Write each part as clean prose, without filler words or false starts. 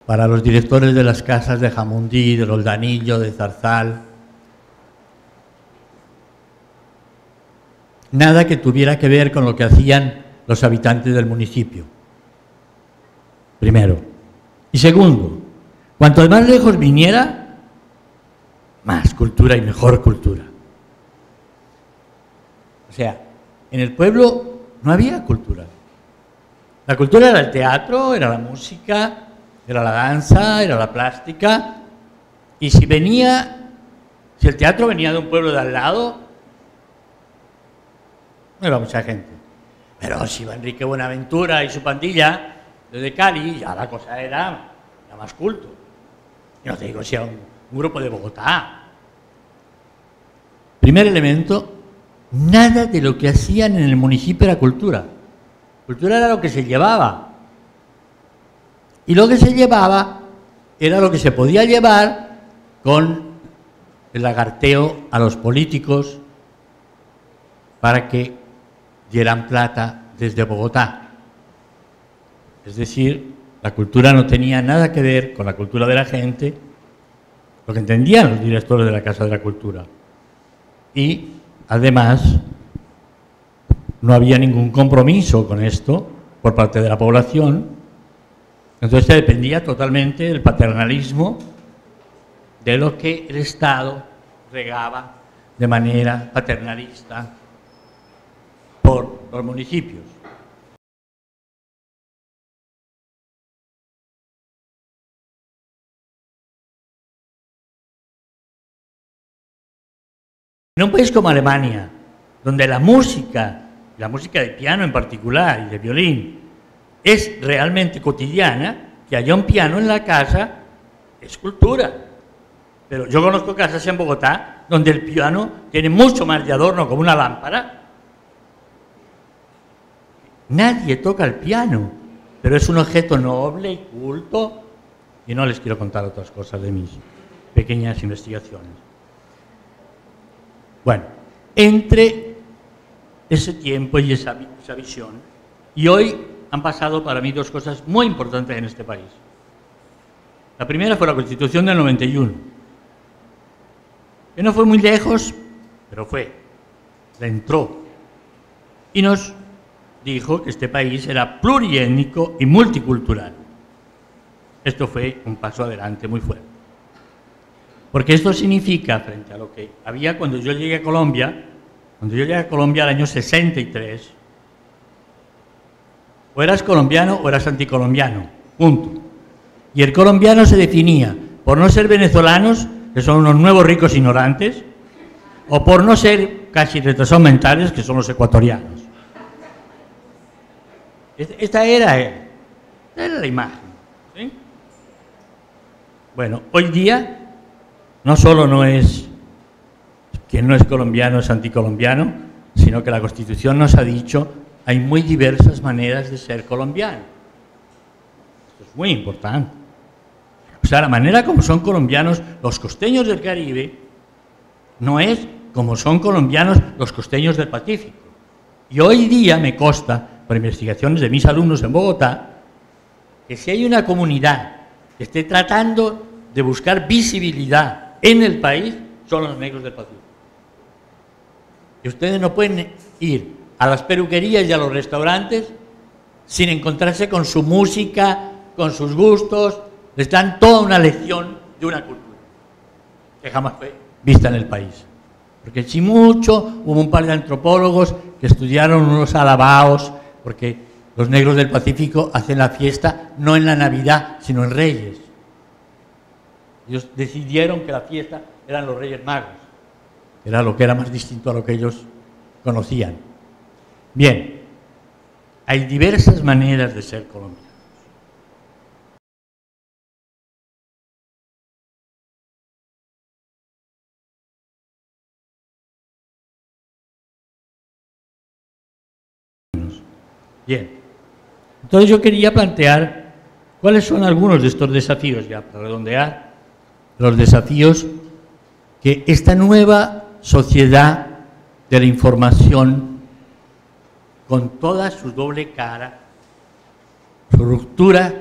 para los directores de las casas de Jamundí, de Roldanillo, de Zarzal. Nada que tuviera que ver con lo que hacían los habitantes del municipio. Primero. Y segundo, cuanto más lejos viniera, más cultura y mejor cultura. O sea, en el pueblo no había cultura. La cultura era el teatro, era la música, era la danza, era la plástica. Y si el teatro venía de un pueblo de al lado, no iba mucha gente. Pero si iba Enrique Buenaventura y su pandilla desde Cali, ya la cosa era más culto. Y no te digo si era un grupo de Bogotá. Primer elemento, nada de lo que hacían en el municipio era cultura. Cultura era lo que se llevaba. Y lo que se llevaba era lo que se podía llevar con el lagarteo a los políticos para que dieran plata desde Bogotá. Es decir, la cultura no tenía nada que ver con la cultura de la gente, lo que entendían los directores de la Casa de la Cultura. Y, además, no había ningún compromiso con esto por parte de la población. Entonces se dependía totalmente del paternalismo, de lo que el Estado regaba de manera paternalista por los municipios. En un país como Alemania, donde la música de piano en particular y de violín, es realmente cotidiana, que haya un piano en la casa es cultura. Pero yo conozco casas en Bogotá donde el piano tiene mucho más de adorno, como una lámpara. Nadie toca el piano, pero es un objeto noble y culto. Y no les quiero contar otras cosas de mis pequeñas investigaciones. Bueno, entre ese tiempo y esa visión, y hoy han pasado para mí dos cosas muy importantes en este país. La primera fue la Constitución del 91, que no fue muy lejos, pero entró, y nos dijo que este país era pluriétnico y multicultural. Esto fue un paso adelante muy fuerte. Porque esto significa, frente a lo que había cuando yo llegué a Colombia, al año 63, o eras colombiano o eras anticolombiano, punto. Y el colombiano se definía por no ser venezolanos, que son unos nuevos ricos ignorantes, o por no ser casi retrasados mentales, que son los ecuatorianos. Esta era la imagen, ¿sí? Bueno, hoy día no solo quien no es colombiano es anticolombiano, sino que la Constitución nos ha dicho hay muy diversas maneras de ser colombiano. Esto es muy importante. O sea, la manera como son colombianos los costeños del Caribe no es como son colombianos los costeños del Pacífico. Y hoy día me consta, por investigaciones de mis alumnos en Bogotá, que si hay una comunidad que esté tratando de buscar visibilidad en el país, son los negros del Pacífico. Y ustedes no pueden ir a las peluquerías y a los restaurantes sin encontrarse con su música, con sus gustos. Les dan toda una lección de una cultura que jamás fue vista en el país. Porque si mucho, hubo un par de antropólogos que estudiaron unos alabaos, porque los negros del Pacífico hacen la fiesta no en la Navidad, sino en Reyes. Ellos decidieron que la fiesta eran los Reyes Magos. Era lo que era más distinto a lo que ellos conocían. Bien, hay diversas maneras de ser colombiano. Bien, entonces yo quería plantear cuáles son algunos de estos desafíos, ya para redondear, los desafíos que esta nueva sociedad de la información, con toda su doble cara, su ruptura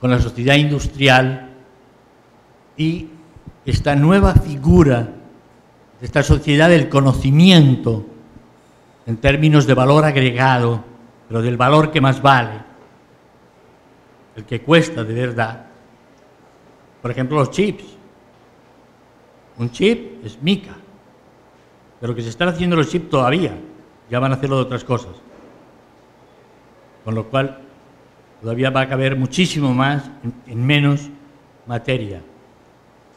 con la sociedad industrial y esta nueva figura de esta sociedad del conocimiento en términos de valor agregado, pero del valor que más vale, el que cuesta de verdad. Por ejemplo, los chips. Un chip es mica, pero que se están haciendo los chips todavía, ya van a hacerlo de otras cosas. Con lo cual, todavía va a caber muchísimo más en menos materia.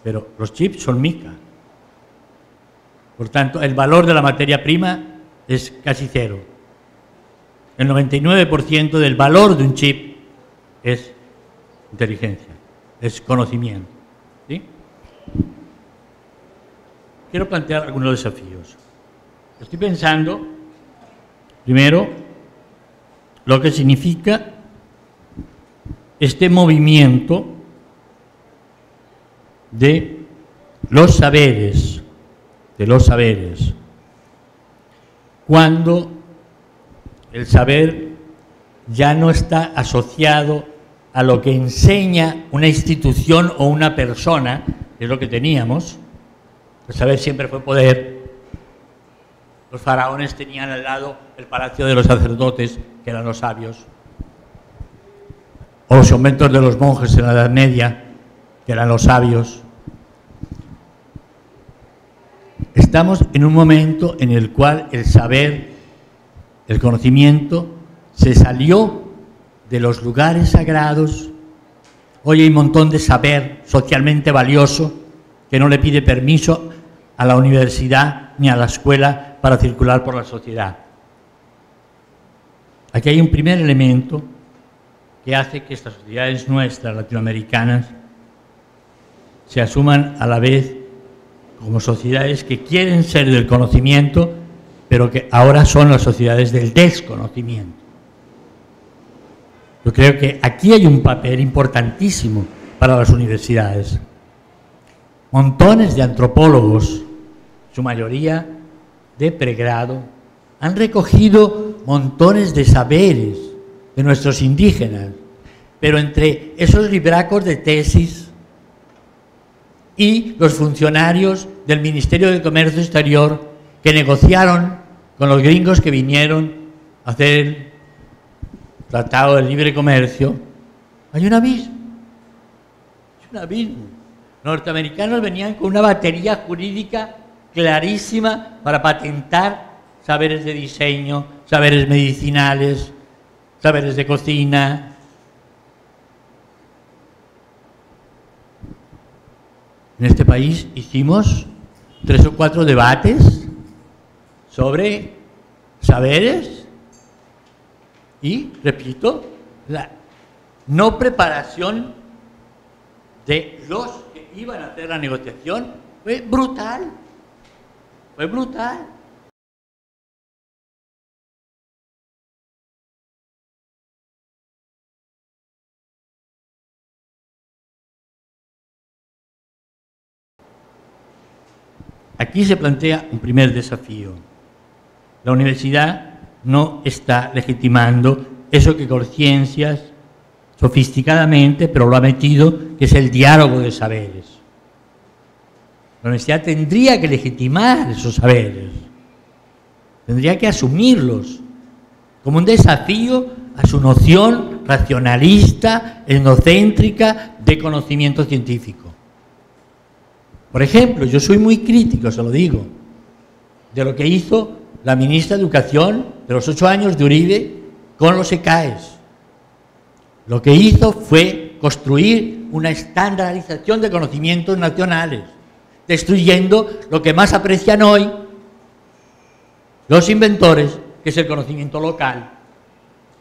Pero los chips son mica. Por tanto, el valor de la materia prima es casi cero. El 99% del valor de un chip es inteligencia, es conocimiento. ¿Sí? Quiero plantear algunos desafíos. Estoy pensando, primero, lo que significa este movimiento de los saberes, cuando el saber ya no está asociado a lo que enseña una institución o una persona, que es lo que teníamos. El saber siempre fue poder. Los faraones tenían al lado el palacio de los sacerdotes, que eran los sabios, o los conventos de los monjes en la Edad Media, que eran los sabios. Estamos en un momento en el cual el saber, el conocimiento, se salió de los lugares sagrados. Hoy hay un montón de saber socialmente valioso que no le pide permiso a la universidad ni a la escuela para circular por la sociedad. Aquí hay un primer elemento que hace que estas sociedades nuestras, latinoamericanas, se asuman a la vez como sociedades que quieren ser del conocimiento, pero que ahora son las sociedades del desconocimiento. Yo creo que aquí hay un papel importantísimo para las universidades. Montones de antropólogos, su mayoría de pregrado, han recogido montones de saberes de nuestros indígenas, pero entre esos libracos de tesis y los funcionarios del Ministerio de Comercio Exterior que negociaron con los gringos que vinieron a hacer el Tratado de Libre Comercio, hay un abismo. Es un abismo. Los norteamericanos venían con una batería jurídica clarísima para patentar saberes de diseño, saberes medicinales, saberes de cocina. En este país hicimos 3 o 4 debates sobre saberes y, repito, la no preparación de los que iban a hacer la negociación fue brutal. Fue brutal. Aquí se plantea un primer desafío. La universidad no está legitimando eso que Conciencias sofisticadamente, pero lo ha metido, que es el diálogo de saberes. La universidad tendría que legitimar esos saberes, tendría que asumirlos como un desafío a su noción racionalista, etnocéntrica de conocimiento científico. Por ejemplo, yo soy muy crítico, se lo digo, de lo que hizo la ministra de Educación de los 8 años de Uribe con los ECAES. Lo que hizo fue construir una estandarización de conocimientos nacionales, destruyendo lo que más aprecian hoy los inventores, que es el conocimiento local.